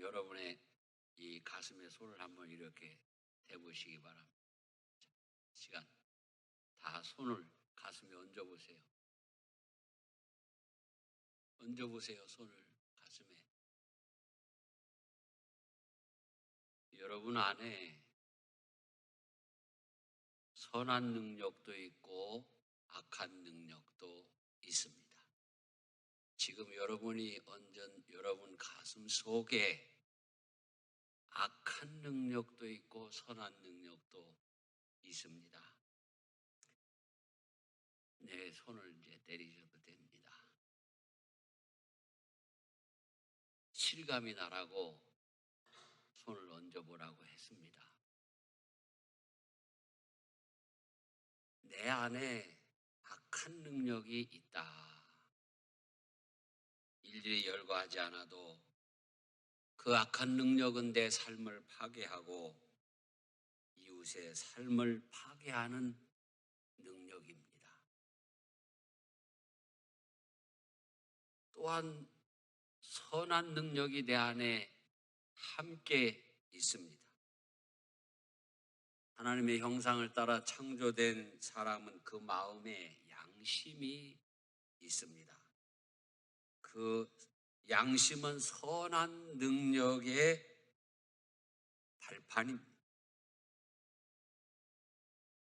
여러분의 이 가슴에 손을 한번 이렇게 대보시기 바랍니다. 자, 시간 다 손을 가슴에 얹어보세요. 얹어보세요. 손을 가슴에. 여러분 안에 선한 능력도 있고 악한 능력도 있습니다. 지금 여러분이 얹은 여러분 가슴 속에 악한 능력도 있고 선한 능력도 있습니다. 내 손을 이제 때리셔도 됩니다. 실감이 나라고 손을 얹어보라고 했습니다. 내 안에 악한 능력이 있다. 일일이 열거하지 않아도 그 악한 능력은 내 삶을 파괴하고 이웃의 삶을 파괴하는 능력입니다. 또한 선한 능력이 내 안에 함께 있습니다. 하나님의 형상을 따라 창조된 사람은 그 마음에 양심이 있습니다. 그 양심은 선한 능력의 발판입니다.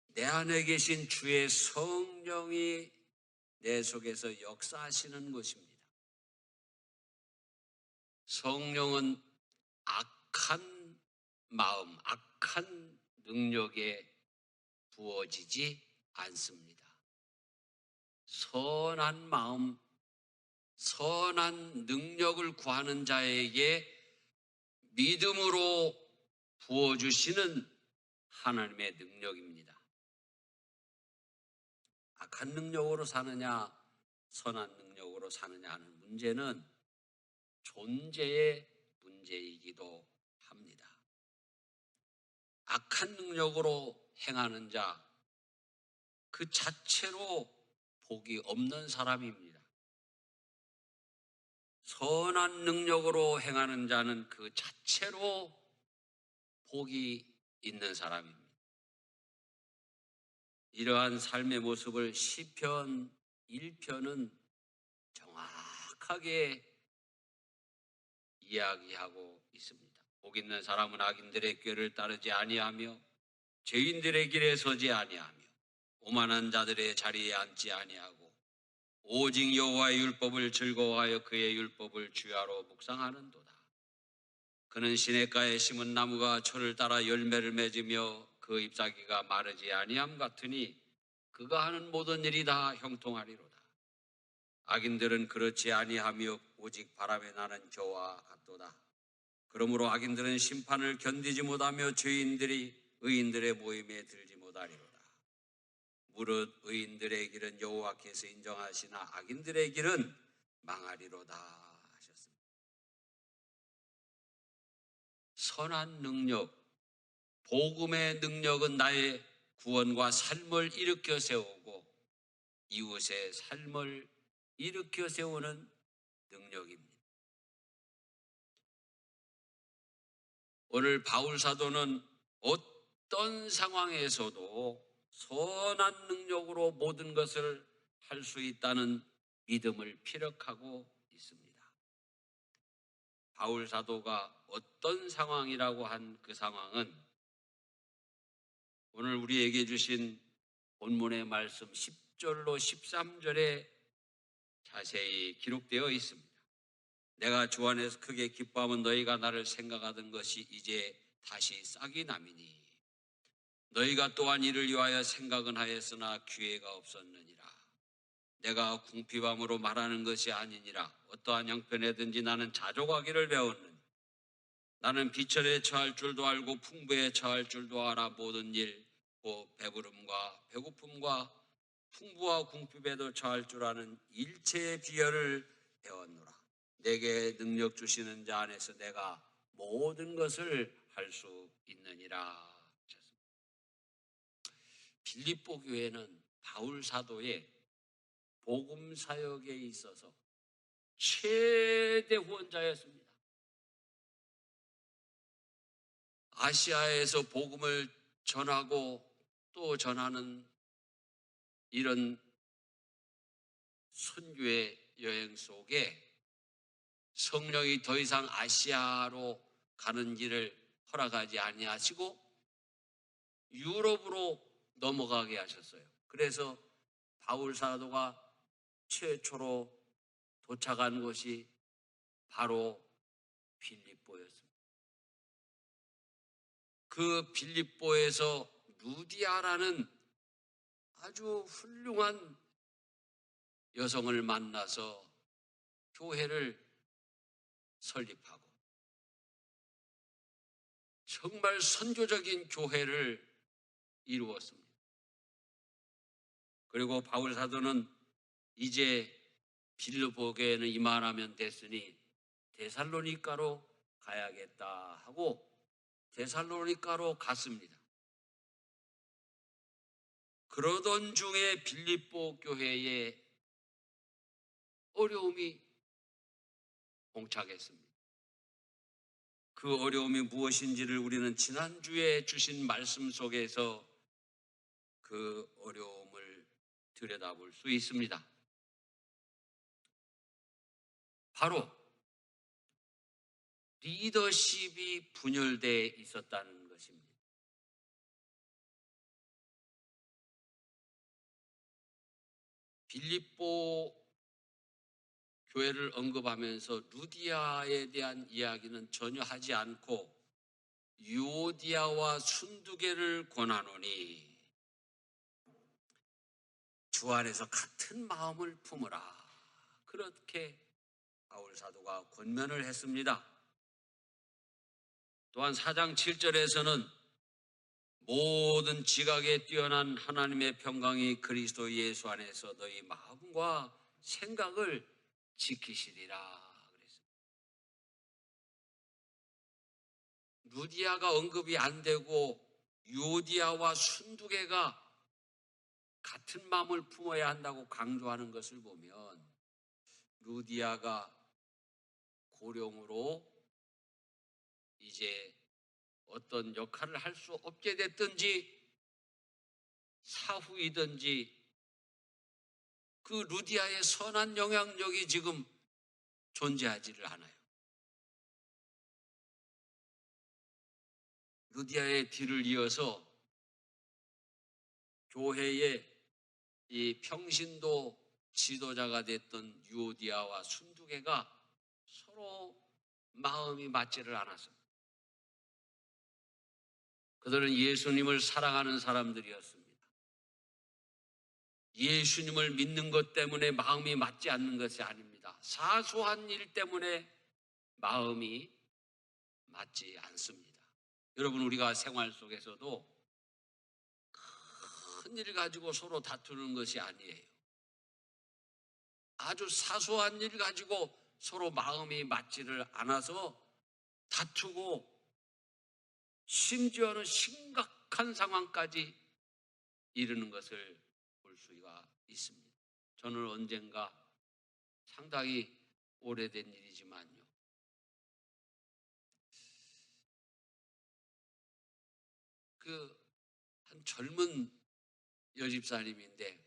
내 안에 계신 주의 성령이 내 속에서 역사하시는 것입니다. 성령은 악한 마음, 악한 능력에 부어지지 않습니다. 선한 마음, 선한 능력을 구하는 자에게 믿음으로 부어주시는 하나님의 능력입니다. 악한 능력으로 사느냐, 선한 능력으로 사느냐 하는 문제는 존재의 문제이기도 합니다. 악한 능력으로 행하는 자, 그 자체로 복이 없는 사람입니다. 선한 능력으로 행하는 자는 그 자체로 복이 있는 사람입니다. 이러한 삶의 모습을 시편 1편은 정확하게 이야기하고 있습니다. 복 있는 사람은 악인들의 꾀를 따르지 아니하며 죄인들의 길에 서지 아니하며 오만한 자들의 자리에 앉지 아니하고 오직 여호와의 율법을 즐거워하여 그의 율법을 주야로 묵상하는도다. 그는 시냇가에 심은 나무가 철을 따라 열매를 맺으며 그 잎사귀가 마르지 아니함 같으니 그가 하는 모든 일이 다 형통하리로다. 악인들은 그렇지 아니하며 오직 바람에 나는 겨와 같도다. 그러므로 악인들은 심판을 견디지 못하며 죄인들이 의인들의 모임에 들지 못하리로다. 무릇 의인들의 길은 여호와께서 인정하시나 악인들의 길은 망하리로다 하셨습니다. 선한 능력, 복음의 능력은 나의 구원과 삶을 일으켜 세우고 이웃의 삶을 일으켜 세우는 능력입니다. 오늘 바울 사도는 어떤 상황에서도 선한 능력으로 모든 것을 할 수 있다는 믿음을 피력하고 있습니다. 바울 사도가 어떤 상황이라고 한 그 상황은 오늘 우리에게 주신 본문의 말씀 10절로 13절에 자세히 기록되어 있습니다. 내가 주 안에서 크게 기뻐하면 너희가 나를 생각하던 것이 이제 다시 싹이 남이니 너희가 또한 이를 위하여 생각은 하였으나 기회가 없었느니라. 내가 궁핍함으로 말하는 것이 아니니라. 어떠한 형편에든지 나는 자족하기를 배웠느니 나는 비천에 처할 줄도 알고 풍부에 처할 줄도 알아. 모든 일 곧 배부름과 배고픔과 풍부와 궁핍에도 처할 줄 아는 일체의 비결을 배웠노라. 내게 능력 주시는 자 안에서 내가 모든 것을 할 수 있느니라. 빌립보 교회는 바울 사도의 복음 사역에 있어서 최대 후원자였습니다. 아시아에서 복음을 전하고 또 전하는 이런 선교의 여행 속에 성령이 더 이상 아시아로 가는 길을 허락하지 아니하시고 유럽으로 넘어가게 하셨어요. 그래서 바울 사도가 최초로 도착한 곳이 바로 빌립보였습니다. 그 빌립보에서 루디아라는 아주 훌륭한 여성을 만나서 교회를 설립하고 정말 선교적인 교회를 이루었습니다. 그리고 바울 사도는 이제 빌립보 교회는 이만하면 됐으니 데살로니가로 가야겠다 하고 데살로니가로 갔습니다. 그러던 중에 빌립보 교회에 어려움이 봉착했습니다. 그 어려움이 무엇인지를 우리는 지난주에 주신 말씀 속에서 그 어려움을 들여다볼 수 있습니다. 바로 리더십이 분열되어 있었다는 것입니다. 빌립보 교회를 언급하면서 루디아에 대한 이야기는 전혀 하지 않고 유오디아와 순두개를 권하노니 주 안에서 같은 마음을 품으라. 그렇게 바울 사도가 권면을 했습니다. 또한 4장 7절에서는 모든 지각에 뛰어난 하나님의 평강이 그리스도 예수 안에서 너희 마음과 생각을 지키시리라 그랬습니다. 루디아가 언급이 안 되고 유오디아와 순두개가 같은 마음을 품어야 한다고 강조하는 것을 보면 루디아가 고령으로 이제 어떤 역할을 할 수 없게 됐든지 사후이든지 그 루디아의 선한 영향력이 지금 존재하지를 않아요. 루디아의 뒤를 이어서 교회의 이 평신도 지도자가 됐던 유오디아와 순두개가 서로 마음이 맞지를 않았습니다. 그들은 예수님을 사랑하는 사람들이었습니다. 예수님을 믿는 것 때문에 마음이 맞지 않는 것이 아닙니다. 사소한 일 때문에 마음이 맞지 않습니다. 여러분, 우리가 생활 속에서도 큰 일 가지고 서로 다투는 것이 아니에요. 아주 사소한 일 가지고 서로 마음이 맞지를 않아서 다투고 심지어는 심각한 상황까지 이르는 것을 볼 수가 있습니다. 저는 언젠가 상당히 오래된 일이지만요. 한 젊은 여집사님인데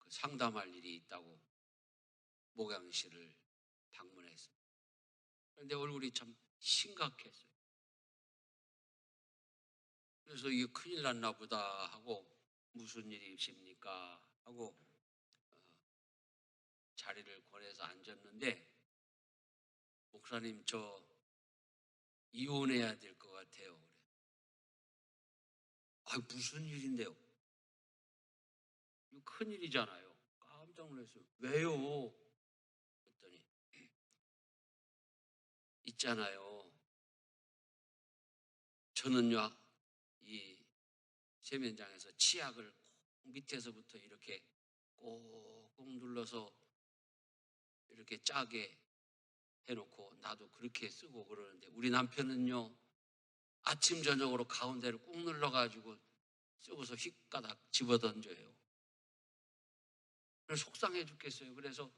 상담할 일이 있다고 목양실을 방문했습니다. 그런데 얼굴이 참 심각했어요. 그래서 이게 큰일 났나 보다 하고 무슨 일이십니까 하고 자리를 권해서 앉았는데 목사님 저 이혼해야 될 것 같아요. 그래. 무슨 일인데요? 이거 큰일이잖아요. 깜짝 놀랐어요. 왜요? 그랬더니 있잖아요. 저는요 이 세면장에서 치약을 밑에서부터 이렇게 꼭꼭 눌러서 이렇게 짜게 해놓고 나도 그렇게 쓰고 그러는데 우리 남편은요 아침 저녁으로 가운데를 꾹 눌러가지고 쓰고서 휙가닥 집어던져요. 그래서 속상해 죽겠어요. 그래서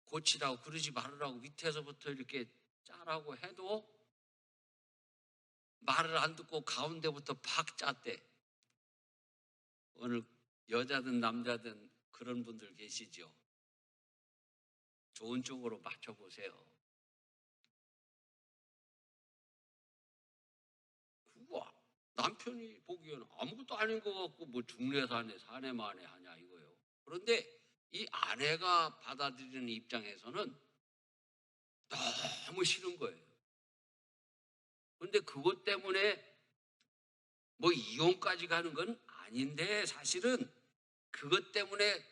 고치라고 그러지 말으라고 밑에서부터 이렇게 짜라고 해도 말을 안 듣고 가운데부터 팍 짰대. 오늘 여자든 남자든 그런 분들 계시죠? 좋은 쪽으로 맞춰보세요. 우와, 남편이 보기에는 아무것도 아닌 것 같고 뭐 중내사내 사내만에 하냐 이거예요. 그런데 이 아내가 받아들이는 입장에서는 너무 싫은 거예요. 그런데 그것 때문에 뭐 이혼까지 가는 건 아닌데 사실은 그것 때문에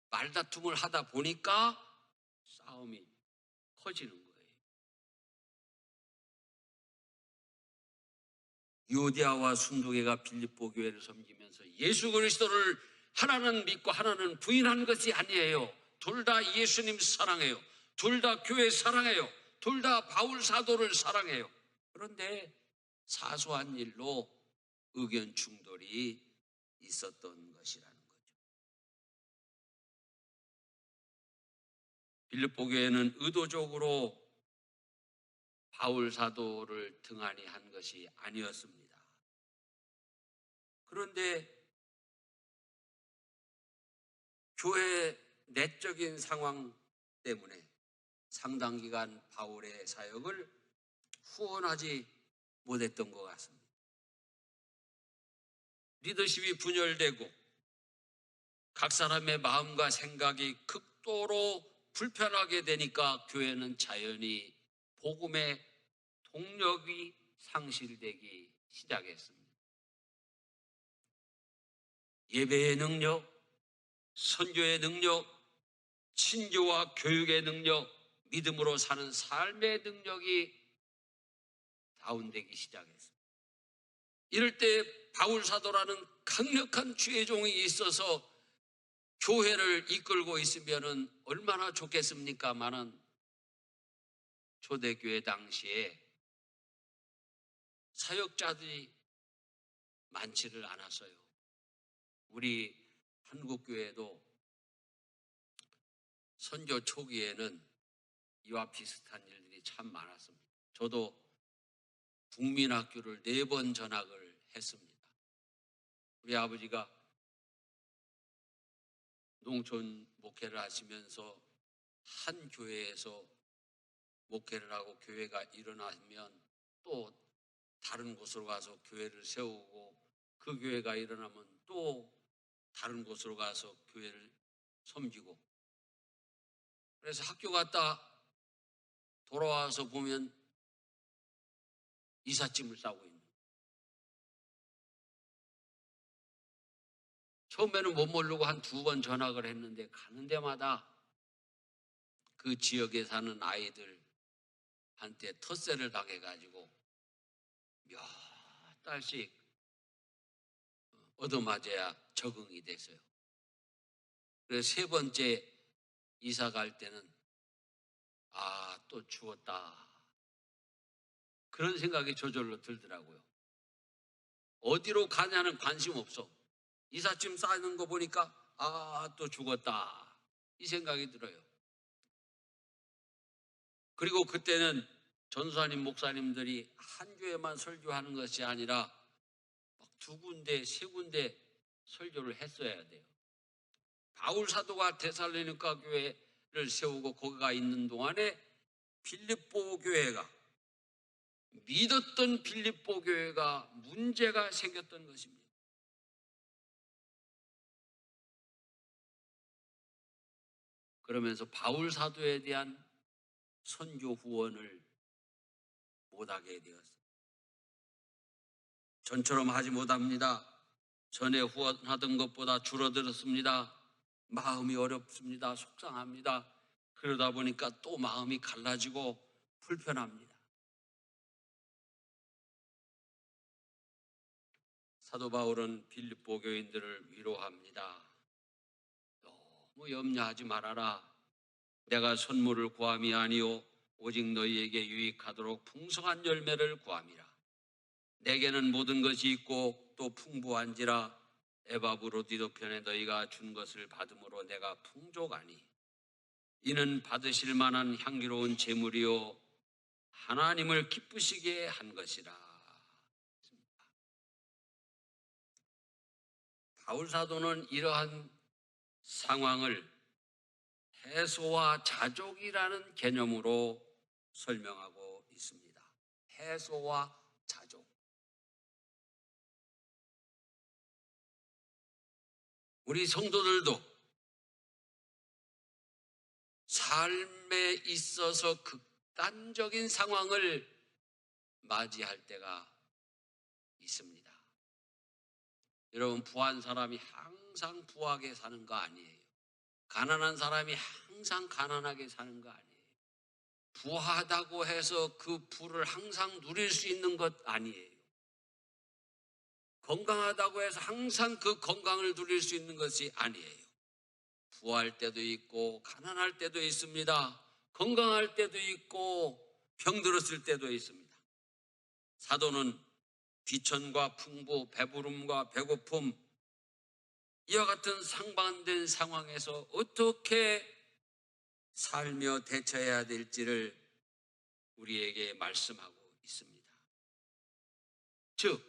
말다툼을 하다 보니까 싸움이 커지는 거예요. 유오디아와 순두개가 빌립보 교회를 섬기면서 예수 그리스도를 하나는 믿고 하나는 부인한 것이 아니에요. 둘 다 예수님 사랑해요. 둘 다 교회 사랑해요. 둘 다 바울 사도를 사랑해요. 그런데 사소한 일로 의견 충돌이 있었던 것이라는 거죠. 빌립보 교회는 의도적으로 바울 사도를 등한히 한 것이 아니었습니다. 그런데 교회 내적인 상황 때문에 상당 기간 바울의 사역을 후원하지 못했던 것 같습니다. 리더십이 분열되고 각 사람의 마음과 생각이 극도로 불편하게 되니까 교회는 자연히 복음의 동력이 상실되기 시작했습니다. 예배의 능력, 선교의 능력, 친교와 교육의 능력, 믿음으로 사는 삶의 능력이 다운되기 시작했습니다. 이럴 때 바울 사도라는 강력한 주의 종이 있어서 교회를 이끌고 있으면 얼마나 좋겠습니까마는 초대교회 당시에 사역자들이 많지를 않았어요. 우리 한국교회도 선교 초기에는 이와 비슷한 일들이 참 많았습니다. 저도 국민학교를 4번 전학을 했습니다. 우리 아버지가 농촌 목회를 하시면서 한 교회에서 목회를 하고 교회가 일어나면 또 다른 곳으로 가서 교회를 세우고 그 교회가 일어나면 또 다른 곳으로 가서 교회를 섬기고, 그래서 학교 갔다 돌아와서 보면 이삿짐을 싸고 있는 거예요. 처음에는 못 모르고 한 2번 전학을 했는데 가는 데마다 그 지역에 사는 아이들한테 텃세를 당해가지고 몇 달씩 얻어맞아야 적응이 됐어요. 그래서 3번째 이사 갈 때는 또 죽었다, 그런 생각이 저절로 들더라고요. 어디로 가냐는 관심 없어. 이삿짐 싸는 거 보니까 또 죽었다, 이 생각이 들어요. 그리고 그때는 전수하님 목사님들이 한 교회만 설교하는 것이 아니라 막 2군데 3군데 설교를 했어야 돼요. 바울 사도가 데살로니가 교회를 세우고 거기가 있는 동안에 빌립보 교회가, 믿었던 빌립보 교회가 문제가 생겼던 것입니다. 그러면서 바울 사도에 대한 선교 후원을 못하게 되었습니다. 전처럼 하지 못합니다. 전에 후원하던 것보다 줄어들었습니다. 마음이 어렵습니다. 속상합니다. 그러다 보니까 또 마음이 갈라지고 불편합니다. 사도 바울은 빌립보 교인들을 위로합니다. 너무 염려하지 말아라. 내가 선물을 구함이 아니요 오직 너희에게 유익하도록 풍성한 열매를 구함이라. 내게는 모든 것이 있고 또 풍부한지라. 에바브로디도 편에 너희가 준 것을 받음으로 내가 풍족하니 이는 받으실 만한 향기로운 제물이요 하나님을 기쁘시게 한 것이라. 바울 사도는 이러한 상황을 해소와 자족이라는 개념으로 설명하고 있습니다. 해소와 자족. 우리 성도들도 삶에 있어서 극단적인 상황을 맞이할 때가 있습니다. 여러분, 부한 사람이 항상 부하게 사는 거 아니에요. 가난한 사람이 항상 가난하게 사는 거 아니에요. 부하다고 해서 그 부를 항상 누릴 수 있는 것 아니에요. 건강하다고 해서 항상 그 건강을 누릴 수 있는 것이 아니에요. 부할 때도 있고 가난할 때도 있습니다. 건강할 때도 있고 병들었을 때도 있습니다. 사도는 비천과 풍부, 배부름과 배고픔, 이와 같은 상반된 상황에서 어떻게 살며 대처해야 될지를 우리에게 말씀하고 있습니다. 즉,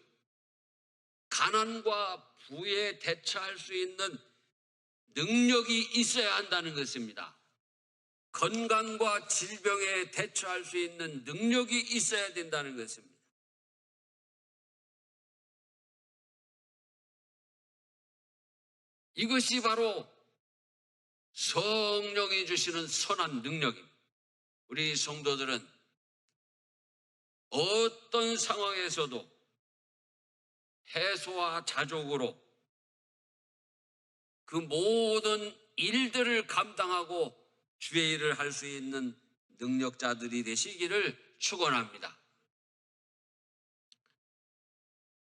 가난과 부에 대처할 수 있는 능력이 있어야 한다는 것입니다. 건강과 질병에 대처할 수 있는 능력이 있어야 된다는 것입니다. 이것이 바로 성령이 주시는 선한 능력입니다. 우리 성도들은 어떤 상황에서도 해소와 자족으로 그 모든 일들을 감당하고 주의 일을 할 수 있는 능력자들이 되시기를 축원합니다.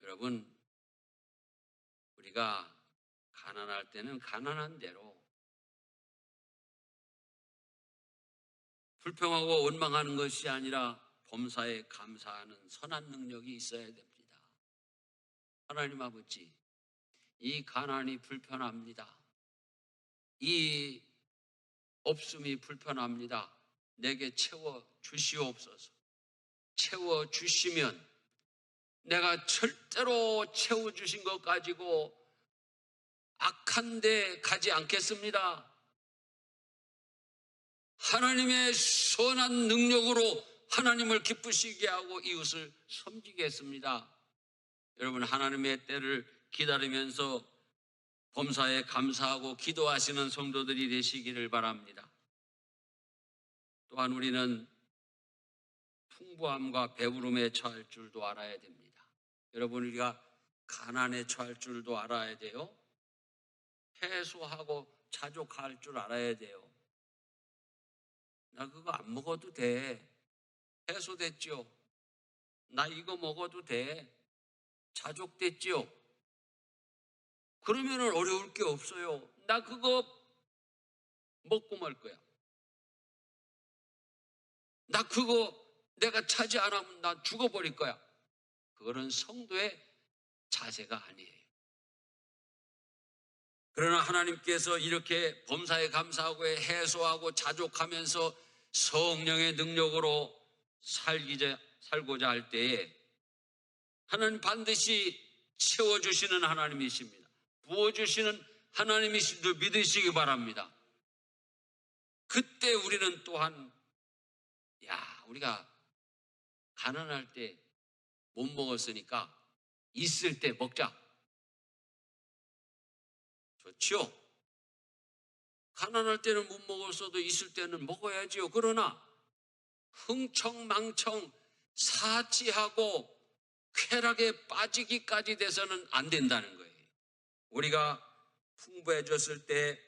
여러분, 우리가 가난할 때는 가난한 대로, 불평하고 원망하는 것이 아니라 범사에 감사하는 선한 능력이 있어야 됩니다. 하나님 아버지, 이 가난이 불편합니다. 이 없음이 불편합니다. 내게 채워 주시옵소서. 채워 주시면 내가 절대로 채워 주신 것 가지고 악한 데 가지 않겠습니다. 하나님의 선한 능력으로 하나님을 기쁘시게 하고 이웃을 섬기겠습니다. 여러분, 하나님의 때를 기다리면서 범사에 감사하고 기도하시는 성도들이 되시기를 바랍니다. 또한 우리는 풍부함과 배부름에 처할 줄도 알아야 됩니다. 여러분, 우리가 가난에 처할 줄도 알아야 돼요. 해소하고 자족할 줄 알아야 돼요. 나 그거 안 먹어도 돼. 해소됐죠? 나 이거 먹어도 돼. 자족됐죠? 그러면 어려울 게 없어요. 나 그거 먹고 말 거야. 나 그거 내가 차지 안 하면 나 죽어버릴 거야. 그거는 성도의 자세가 아니에요. 그러나 하나님께서 이렇게 범사에 감사하고 해소하고 자족하면서 성령의 능력으로 살고자 할 때에 하나님 반드시 채워주시는 하나님이십니다. 부어주시는 하나님이신 줄 믿으시기 바랍니다. 그때 우리는 또한 우리가 가난할 때 못 먹었으니까 있을 때 먹자. 좋지요? 가난할 때는 못 먹었어도 있을 때는 먹어야지요. 그러나 흥청망청 사치하고 쾌락에 빠지기까지 돼서는 안 된다는 거예요. 우리가 풍부해졌을 때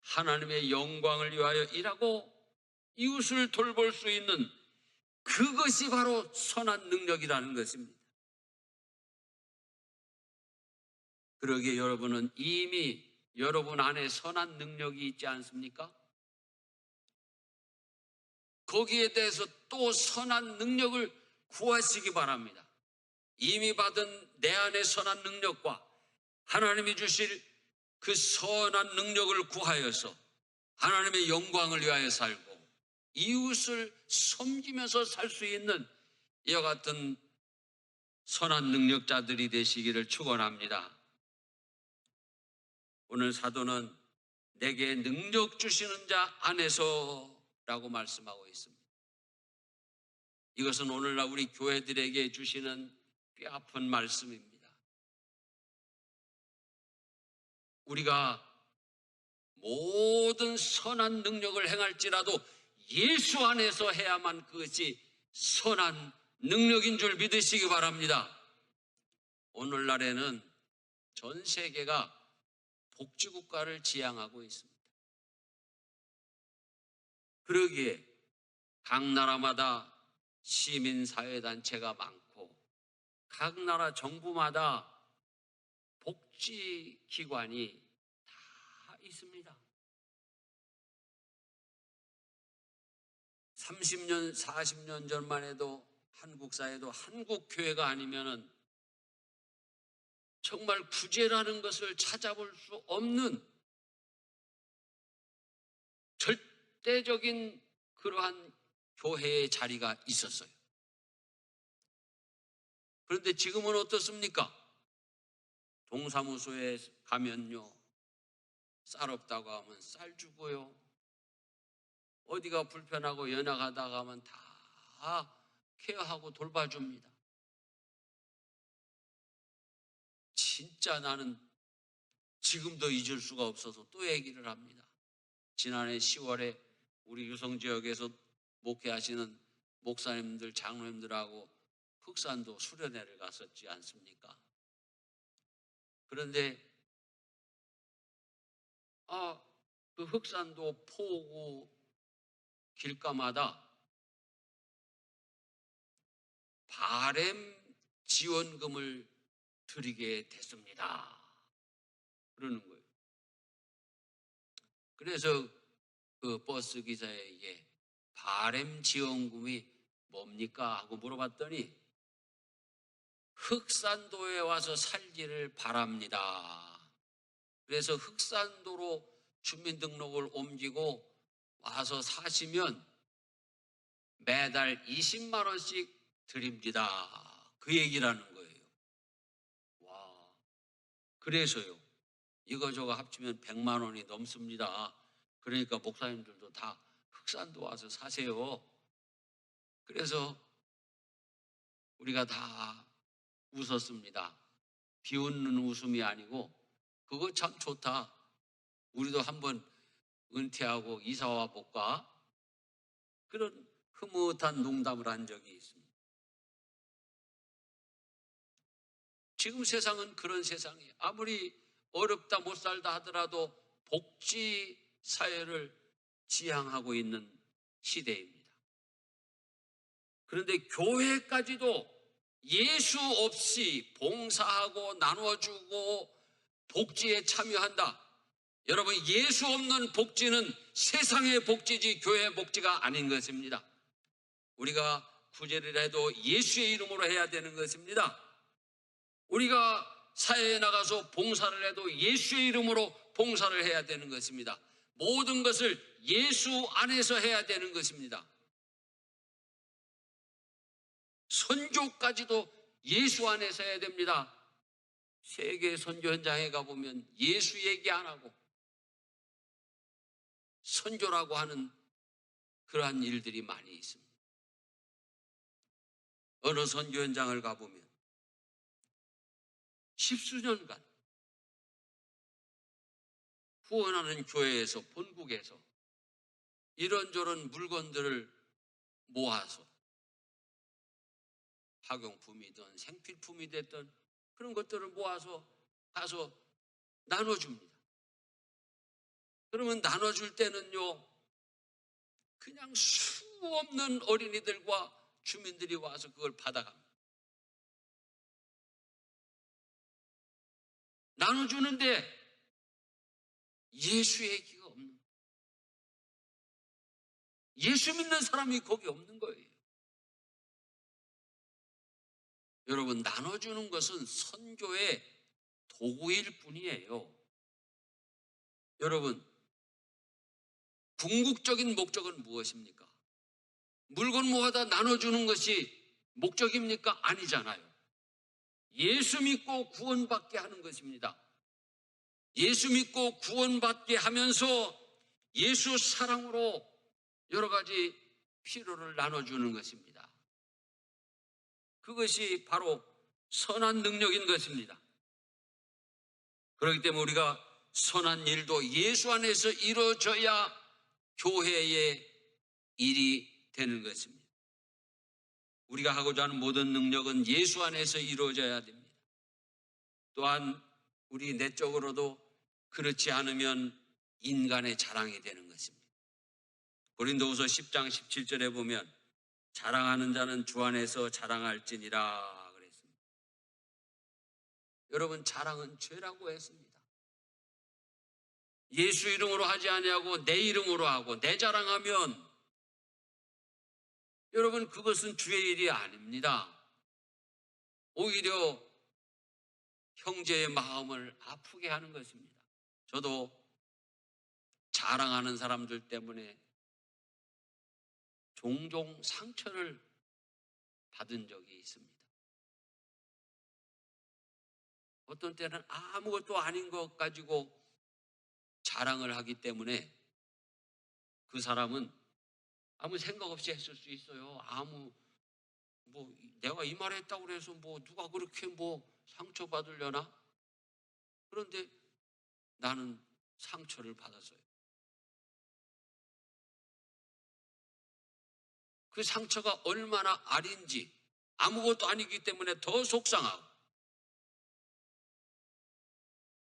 하나님의 영광을 위하여 일하고 이웃을 돌볼 수 있는 그것이 바로 선한 능력이라는 것입니다. 그러기에 여러분은 이미 여러분 안에 선한 능력이 있지 않습니까? 거기에 대해서 또 선한 능력을 구하시기 바랍니다. 이미 받은 내 안의 선한 능력과 하나님이 주실 그 선한 능력을 구하여서 하나님의 영광을 위하여 살고 이웃을 섬기면서 살 수 있는 이와 같은 선한 능력자들이 되시기를 축원합니다. 오늘 사도는 내게 능력 주시는 자 안에서라고 말씀하고 있습니다. 이것은 오늘날 우리 교회들에게 주시는 뼈아픈 말씀입니다. 우리가 모든 선한 능력을 행할지라도 예수 안에서 해야만 그것이 선한 능력인 줄 믿으시기 바랍니다. 오늘날에는 전 세계가 복지국가를 지향하고 있습니다. 그러기에 각 나라마다 시민사회단체가 많고 각 나라 정부마다 복지기관이 다 있습니다. 30년, 40년 전만 해도 한국 사회도 한국 교회가 아니면은 정말 구제라는 것을 찾아볼 수 없는 절대적인 그러한 교회의 자리가 있었어요. 그런데 지금은 어떻습니까? 동사무소에 가면요, 쌀 없다고 하면 쌀 주고요, 어디가 불편하고 연약하다고 하면 다 케어하고 돌봐줍니다. 진짜 나는 지금도 잊을 수가 없어서 또 얘기를 합니다. 지난해 10월에 우리 유성지역에서 목회하시는 목사님들, 장로님들하고 흑산도 수련회를 갔었지 않습니까? 그런데 그 흑산도 포구 길가마다 바램 지원금을 드리게 됐습니다. 그러는 거예요. 그래서 그 버스 기사에게 바램 지원금이 뭡니까? 하고 물어봤더니 흑산도에 와서 살기를 바랍니다. 그래서 흑산도로 주민등록을 옮기고 와서 사시면 매달 20만 원씩 드립니다. 그 얘기라는 거예요. 와, 그래서요, 이거저거 합치면 100만 원이 넘습니다. 그러니까 목사님들도 다 흑산도 와서 사세요. 그래서 우리가 다 웃었습니다. 비웃는 웃음이 아니고 그거 참 좋다. 우리도 한번 은퇴하고 이사와 볼까? 그런 흐뭇한 농담을 한 적이 있습니다. 지금 세상은 그런 세상이에요. 아무리 어렵다 못 살다 하더라도 복지 사회를 지향하고 있는 시대입니다. 그런데 교회까지도 예수 없이 봉사하고 나눠주고 복지에 참여한다. 여러분, 예수 없는 복지는 세상의 복지지 교회의 복지가 아닌 것입니다. 우리가 구제를 해도 예수의 이름으로 해야 되는 것입니다. 우리가 사회에 나가서 봉사를 해도 예수의 이름으로 봉사를 해야 되는 것입니다. 모든 것을 예수 안에서 해야 되는 것입니다. 선교까지도 예수 안에서 해야 됩니다. 세계 선교 현장에 가보면 예수 얘기 안 하고 선교라고 하는 그러한 일들이 많이 있습니다. 어느 선교 현장을 가보면 10수년간 후원하는 교회에서, 본국에서 이런저런 물건들을 모아서 학용품이든 생필품이 됐든 그런 것들을 모아서 가서 나눠줍니다. 그러면 나눠줄 때는요, 그냥 수 없는 어린이들과 주민들이 와서 그걸 받아갑니다. 나눠주는데 예수 얘기가 없는 거예요. 예수 믿는 사람이 거기 없는 거예요. 여러분, 나눠주는 것은 선교의 도구일 뿐이에요. 여러분, 궁극적인 목적은 무엇입니까? 물건 모아다 나눠주는 것이 목적입니까? 아니잖아요. 예수 믿고 구원받게 하는 것입니다. 예수 믿고 구원받게 하면서 예수 사랑으로 여러 가지 필요를 나눠주는 것입니다. 그것이 바로 선한 능력인 것입니다. 그렇기 때문에 우리가 선한 일도 예수 안에서 이루어져야 교회의 일이 되는 것입니다. 우리가 하고자 하는 모든 능력은 예수 안에서 이루어져야 됩니다. 또한 우리 내적으로도 그렇지 않으면 인간의 자랑이 되는 것입니다. 고린도후서 10장 17절에 보면 자랑하는 자는 주 안에서 자랑할지니라 그랬습니다. 여러분, 자랑은 죄라고 했습니다. 예수 이름으로 하지 아니하고 내 이름으로 하고 내 자랑하면 여러분, 그것은 주의 일이 아닙니다. 오히려 형제의 마음을 아프게 하는 것입니다. 저도 자랑하는 사람들 때문에 종종 상처를 받은 적이 있습니다. 어떤 때는 아무것도 아닌 것 가지고 자랑을 하기 때문에 그 사람은 아무 생각 없이 했을 수 있어요. 내가 이 말 했다고 그래서 누가 그렇게 상처받으려나? 그런데 나는 상처를 받았어요. 그 상처가 얼마나 아린지, 아무것도 아니기 때문에 더 속상하고,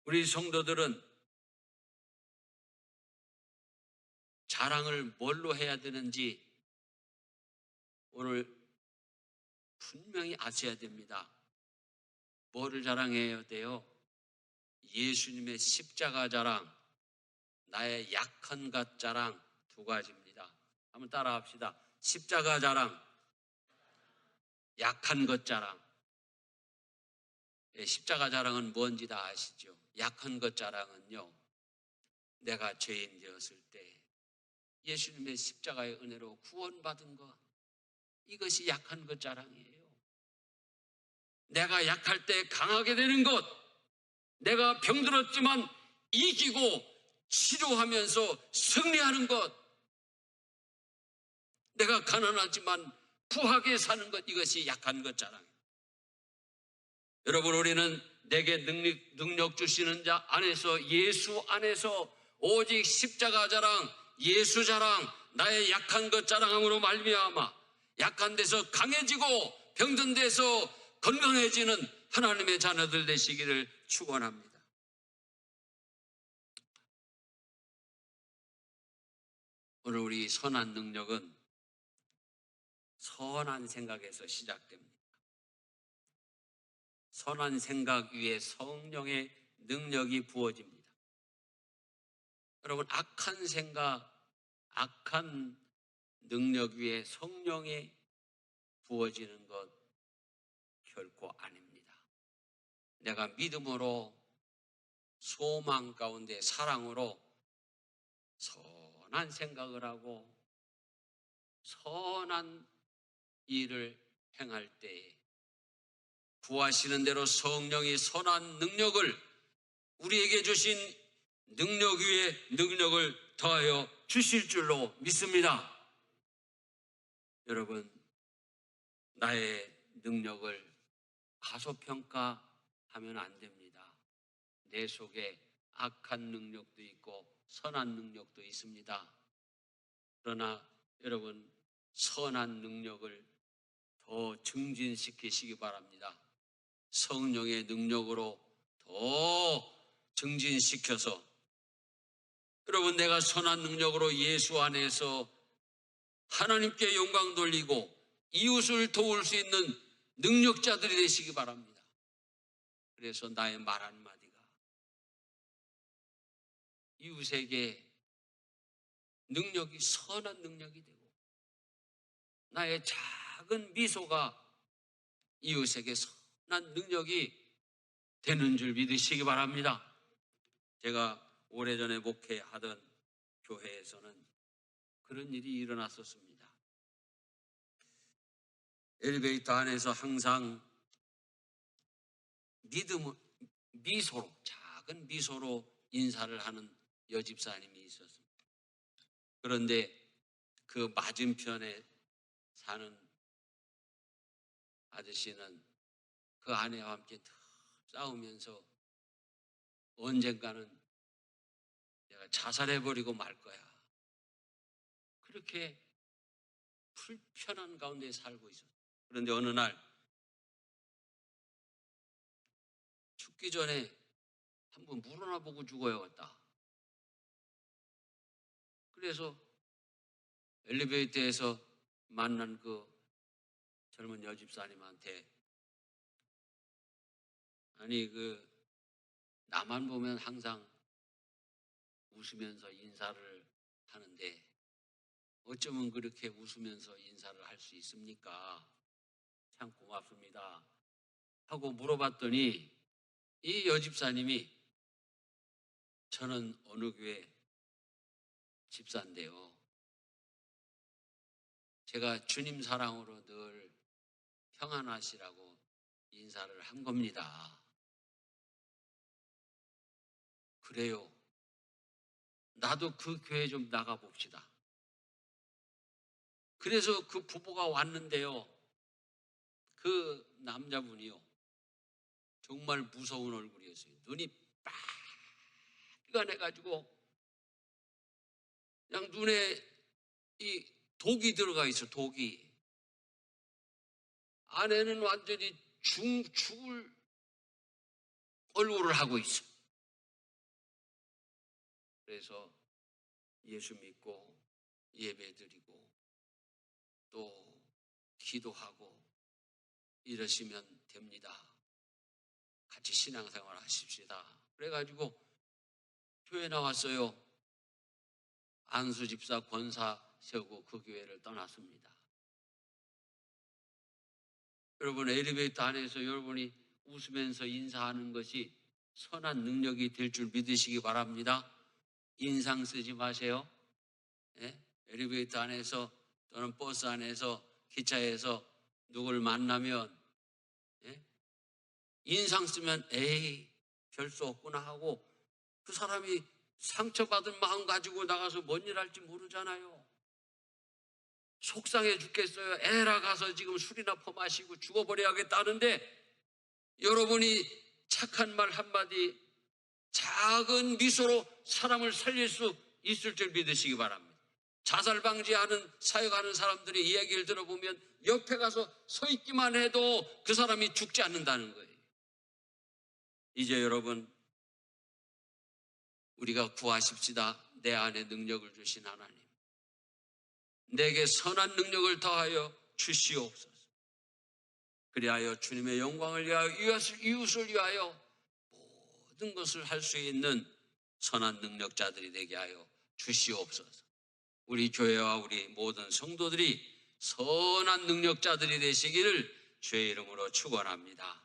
우리 성도들은 자랑을 뭘로 해야 되는지 오늘 분명히 아셔야 됩니다. 뭐를 자랑해야 돼요? 예수님의 십자가 자랑, 나의 약한 것 자랑, 두 가지입니다. 한번 따라합시다. 십자가 자랑, 약한 것 자랑. 십자가 자랑은 뭔지 다 아시죠? 약한 것 자랑은요, 내가 죄인 되었을 때 예수님의 십자가의 은혜로 구원받은 것, 이것이 약한 것 자랑이에요. 내가 약할 때 강하게 되는 것, 내가 병들었지만 이기고 치료하면서 승리하는 것, 내가 가난하지만 부하게 사는 것, 이것이 약한 것 자랑이에요. 여러분, 우리는 내게 능력 주시는 자 안에서, 예수 안에서 오직 십자가 자랑, 예수 자랑, 나의 약한 것 자랑함으로 말미암아 약한 데서 강해지고 병든 데서 건강해지는 하나님의 자녀들 되시기를 축원합니다. 오늘 우리 선한 능력은 선한 생각에서 시작됩니다. 선한 생각 위에 성령의 능력이 부어집니다. 여러분, 악한 생각, 악한 능력 위에 성령이 부어지는 것 결코 아닙니다. 내가 믿음으로, 소망 가운데 사랑으로 선한 생각을 하고 선한 일을 행할 때에 구하시는 대로 성령이 선한 능력을, 우리에게 주신 능력 위에 능력을 더하여 주실 줄로 믿습니다. 여러분, 나의 능력을 가소평가하면 안 됩니다. 내 속에 악한 능력도 있고 선한 능력도 있습니다. 그러나 여러분, 선한 능력을 더 증진시키시기 바랍니다. 성령의 능력으로 더 증진시켜서, 여러분, 내가 선한 능력으로 예수 안에서 하나님께 영광 돌리고 이웃을 도울 수 있는 능력자들이 되시기 바랍니다. 그래서 나의 말 한마디가 이웃에게 능력이 선한 능력이 되고, 나의 작은 미소가 이웃에게 선한 능력이 되는 줄 믿으시기 바랍니다. 제가 오래전에 목회하던 교회에서는 그런 일이 일어났었습니다. 엘리베이터 안에서 항상 미소로, 작은 미소로 인사를 하는 여집사님이 있었습니다. 그런데 그 맞은편에 사는 아저씨는 그 아내와 함께 늘 싸우면서 언젠가는 내가 자살해버리고 말 거야. 그렇게 불편한 가운데 살고 있었어요. 그런데 어느 날 죽기 전에 한번 물어나 보고 죽어야겠다. 그래서 엘리베이터에서 만난 그 젊은 여집사님한테 아니 나만 보면 항상 웃으면서 인사를 하는데 어쩌면 그렇게 웃으면서 인사를 할 수 있습니까? 참 고맙습니다 하고 물어봤더니 이 여집사님이 저는 어느 교회 집사인데요. 제가 주님 사랑으로 늘 평안하시라고 인사를 한 겁니다. 그래요. 나도 그 교회 좀 나가봅시다. 그래서 그 부부가 왔는데요. 그 남자분이요. 정말 무서운 얼굴이었어요. 눈이 빨간 해가지고 그냥 눈에 이 독이 들어가 있어, 독이. 아내는 완전히 죽을 얼굴을 하고 있어. 그래서 예수 믿고 예배드리고 또 기도하고 이러시면 됩니다. 같이 신앙생활 하십시다. 그래가지고 교회 나왔어요. 안수 집사 권사 세우고 그 교회를 떠났습니다. 여러분 엘리베이터 안에서 여러분이 웃으면서 인사하는 것이 선한 능력이 될 줄 믿으시기 바랍니다. 인상 쓰지 마세요. 예? 엘리베이터 안에서 또는 버스 안에서 기차에서 누굴 만나면 예? 인상 쓰면 에이 별 수 없구나 하고 그 사람이 상처받은 마음 가지고 나가서 뭔 일 할지 모르잖아요. 속상해 죽겠어요. 에라 가서 지금 술이나 퍼마시고 죽어버려야겠다는데 여러분이 착한 말 한마디 작은 미소로 사람을 살릴 수 있을 줄 믿으시기 바랍니다. 자살 방지하는 사역하는 사람들의 이야기를 들어보면 옆에 가서 서 있기만 해도 그 사람이 죽지 않는다는 거예요. 이제 여러분 우리가 구하십시다. 내 안에 능력을 주신 하나님, 내게 선한 능력을 더하여 주시옵소서. 그리하여 주님의 영광을 위하여 이웃을 위하여 모든 것을 할 수 있는 선한 능력자들이 되게 하여 주시옵소서. 우리 교회와 우리 모든 성도들이 선한 능력자들이 되시기를 주의 이름으로 축원합니다.